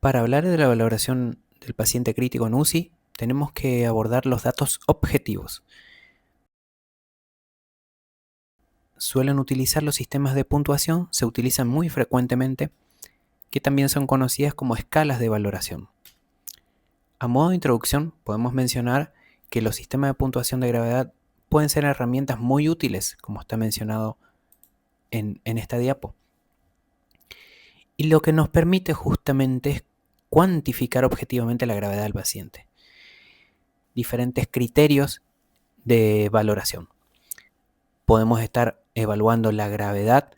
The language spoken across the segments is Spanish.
Para hablar de la valoración del paciente crítico en UCI, tenemos que abordar los datos objetivos. Suelen utilizar los sistemas de puntuación, se utilizan muy frecuentemente, que también son conocidas como escalas de valoración. A modo de introducción, podemos mencionar que los sistemas de puntuación de gravedad pueden ser herramientas muy útiles, como está mencionado en esta diapo. Y lo que nos permite justamente es cuantificar objetivamente la gravedad del paciente. Diferentes criterios de valoración. Podemos estar evaluando la gravedad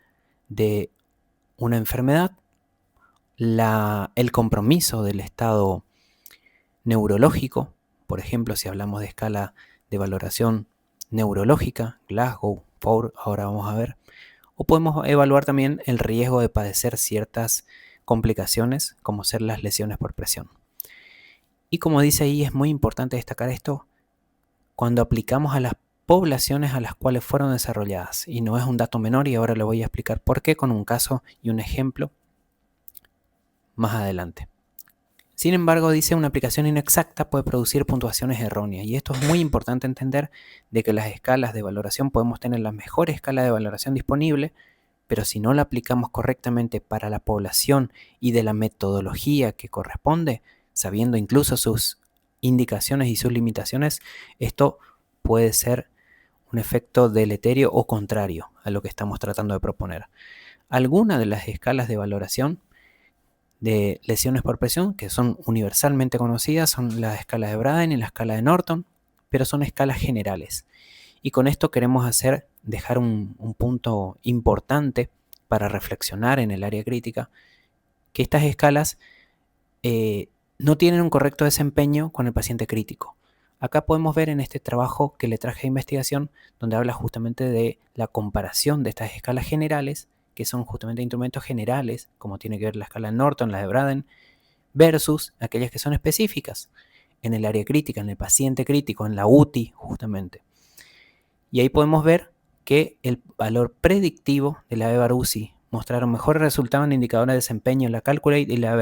de una enfermedad, el compromiso del estado neurológico, por ejemplo, si hablamos de escala de valoración neurológica, Glasgow, 4, ahora vamos a ver, o podemos evaluar también el riesgo de padecer ciertas complicaciones, como ser las lesiones por presión. Y como dice ahí, es muy importante destacar esto cuando aplicamos a las poblaciones a las cuales fueron desarrolladas. Y no es un dato menor, y ahora le voy a explicar por qué con un caso y un ejemplo más adelante. Sin embargo, dice, una aplicación inexacta puede producir puntuaciones erróneas, y esto es muy importante entender, de que las escalas de valoración podemos tener la mejor escala de valoración disponible, pero si no la aplicamos correctamente para la población y de la metodología que corresponde, sabiendo incluso sus indicaciones y sus limitaciones, esto puede ser un efecto deleterio o contrario a lo que estamos tratando de proponer. Algunas de las escalas de valoración de lesiones por presión, que son universalmente conocidas, son la escala de Braden y la escala de Norton, pero son escalas generales. Y con esto queremos dejar un punto importante para reflexionar en el área crítica, que estas escalas no tienen un correcto desempeño con el paciente crítico. Acá podemos ver en este trabajo que le traje de investigación, donde habla justamente de la comparación de estas escalas generales, que son justamente instrumentos generales, como tiene que ver la escala de Norton, la de Braden, versus aquellas que son específicas en el área crítica, en el paciente crítico, en la UTI justamente. Y ahí podemos ver que el valor predictivo de la EVAR-UCI mostraron mejores resultados en indicadores de desempeño en la Calculate y la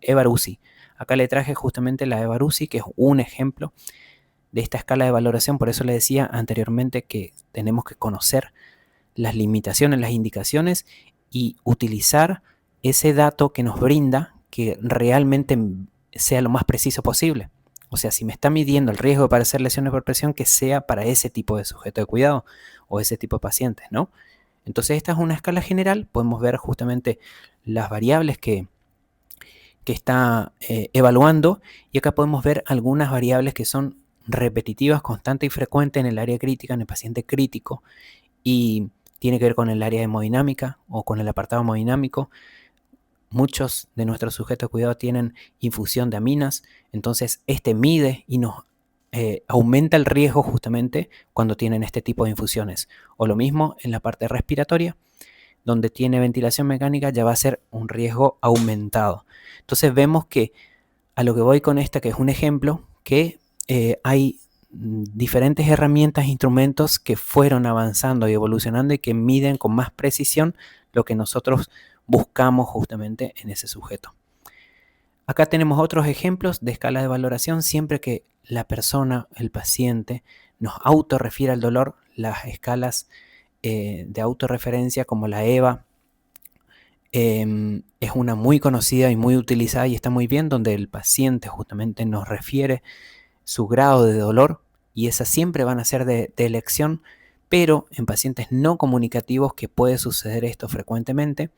EVAR-UCI. Acá le traje justamente la EVAR-UCI, que es un ejemplo de esta escala de valoración. Por eso le decía anteriormente que tenemos que conocer las limitaciones, las indicaciones, y utilizar ese dato que nos brinda, que realmente sea lo más preciso posible. O sea, si me está midiendo el riesgo de padecer lesiones por presión, que sea para ese tipo de sujeto de cuidado o ese tipo de pacientes, ¿no? Entonces esta es una escala general. Podemos ver justamente las variables que está evaluando, y acá podemos ver algunas variables que son repetitivas, constantes y frecuentes en el área crítica, en el paciente crítico, y tiene que ver con el área de hemodinámica o con el apartado hemodinámico. Muchos de nuestros sujetos de cuidado tienen infusión de aminas, entonces este mide y nos aumenta el riesgo justamente cuando tienen este tipo de infusiones. O lo mismo en la parte respiratoria, donde tiene ventilación mecánica, ya va a ser un riesgo aumentado. Entonces vemos que a lo que voy con esta, que es un ejemplo, que hay diferentes herramientas e instrumentos que fueron avanzando y evolucionando y que miden con más precisión lo que nosotros buscamos justamente en ese sujeto. Acá tenemos otros ejemplos de escala de valoración. Siempre que la persona, el paciente, nos autorrefiere al dolor, las escalas de autorreferencia como la EVA es una muy conocida y muy utilizada, y está muy bien, donde el paciente justamente nos refiere su grado de dolor, y esas siempre van a ser de elección, pero en pacientes no comunicativos, que puede suceder esto frecuentemente,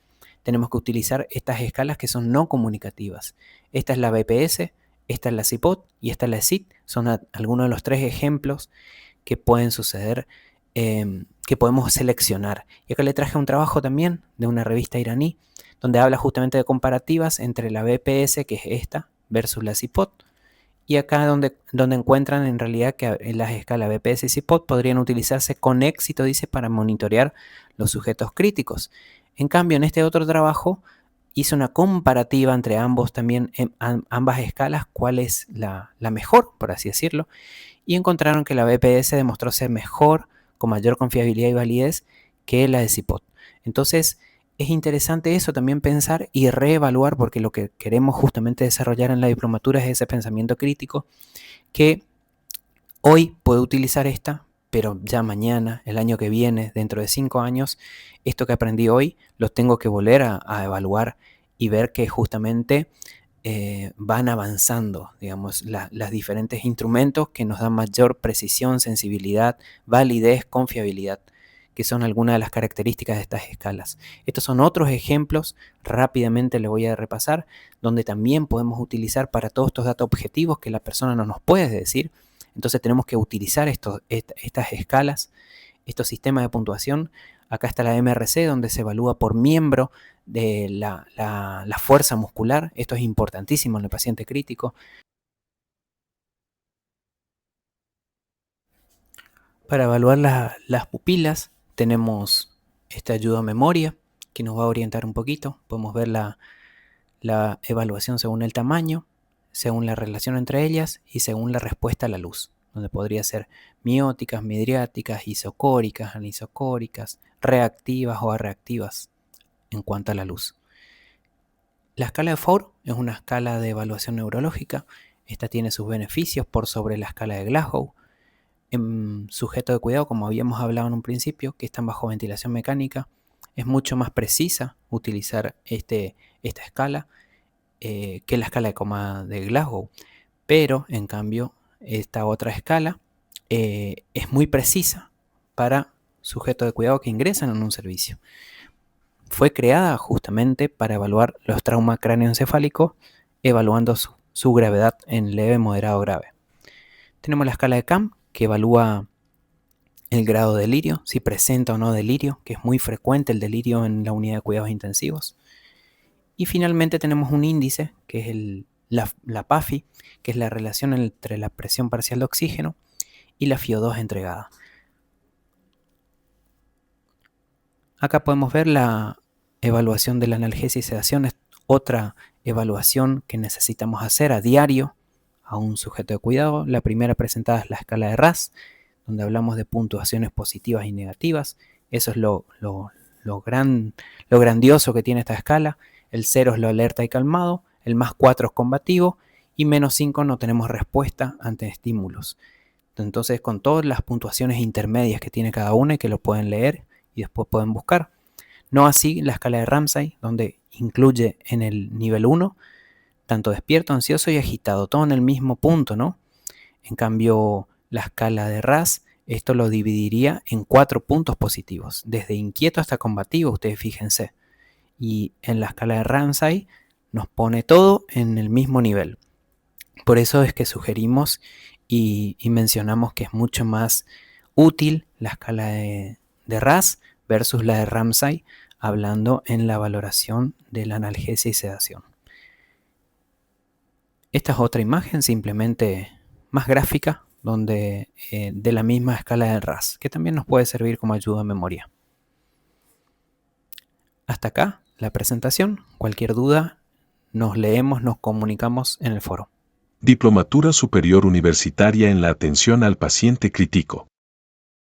tenemos que utilizar estas escalas que son no comunicativas. Esta es la BPS, esta es la CIPOT y esta es la SIT. Son algunos de los 3 ejemplos que pueden suceder, que podemos seleccionar. Y acá le traje un trabajo también de una revista iraní, donde habla justamente de comparativas entre la BPS, que es esta, versus la CIPOT. Y acá donde encuentran en realidad que las escalas BPS y CIPOT podrían utilizarse con éxito, dice, para monitorear los sujetos críticos. En cambio, en este otro trabajo hizo una comparativa entre ambos también, ambas escalas, cuál es la mejor, por así decirlo, y encontraron que la BPS demostró ser mejor, con mayor confiabilidad y validez, que la de CIPOT. Entonces, es interesante eso también pensar y reevaluar, porque lo que queremos justamente desarrollar en la diplomatura es ese pensamiento crítico que hoy puedo utilizar esta, pero ya mañana, el año que viene, dentro de 5 años, esto que aprendí hoy lo tengo que volver a evaluar y ver que justamente van avanzando, digamos, los diferentes instrumentos que nos dan mayor precisión, sensibilidad, validez, confiabilidad, que son algunas de las características de estas escalas. Estos son otros ejemplos, rápidamente les voy a repasar, donde también podemos utilizar para todos estos datos objetivos que la persona no nos puede decir. Entonces tenemos que utilizar estas escalas, estos sistemas de puntuación. Acá está la MRC, donde se evalúa por miembro de la fuerza muscular. Esto es importantísimo en el paciente crítico. Para evaluar las pupilas tenemos esta ayuda a memoria que nos va a orientar un poquito. Podemos ver la evaluación según el tamaño, según la relación entre ellas y según la respuesta a la luz, donde podría ser mióticas, midriáticas, isocóricas, anisocóricas, reactivas o arreactivas en cuanto a la luz. La escala de Four es una escala de evaluación neurológica. Esta tiene sus beneficios por sobre la escala de Glasgow. En sujeto de cuidado, como habíamos hablado en un principio, que están bajo ventilación mecánica, es mucho más precisa utilizar esta escala que la escala de coma de Glasgow. Pero, en cambio, esta otra escala es muy precisa para sujetos de cuidado que ingresan en un servicio. Fue creada justamente para evaluar los traumas cráneoencefálicos, evaluando su gravedad en leve, moderado, grave. Tenemos la escala de CAM, que evalúa el grado de delirio, si presenta o no delirio, que es muy frecuente el delirio en la unidad de cuidados intensivos. Y finalmente tenemos un índice, que es la PAFI, que es la relación entre la presión parcial de oxígeno y la FiO2 entregada. Acá podemos ver la evaluación de la analgesia y sedación, es otra evaluación que necesitamos hacer a diario a un sujeto de cuidado. La primera presentada es la escala de RAS, donde hablamos de puntuaciones positivas y negativas. Eso es lo grandioso que tiene esta escala. El 0 es lo alerta y calmado, el +4 es combativo y -5 no tenemos respuesta ante estímulos. Entonces, con todas las puntuaciones intermedias que tiene cada una y que lo pueden leer y después pueden buscar. No así la escala de Ramsay, donde incluye en el nivel 1 tanto despierto, ansioso y agitado, todo en el mismo punto, ¿no? En cambio, la escala de RAS, esto lo dividiría en 4 puntos positivos, desde inquieto hasta combativo, ustedes fíjense. Y en la escala de Ramsay nos pone todo en el mismo nivel. Por eso es que sugerimos y mencionamos que es mucho más útil la escala de RAS versus la de Ramsay, hablando en la valoración de la analgesia y sedación. Esta es otra imagen simplemente más gráfica, donde de la misma escala de RAS, que también nos puede servir como ayuda a memoria. Hasta acá la presentación. Cualquier duda, nos leemos, nos comunicamos en el foro. Diplomatura Superior Universitaria en la Atención al Paciente Crítico.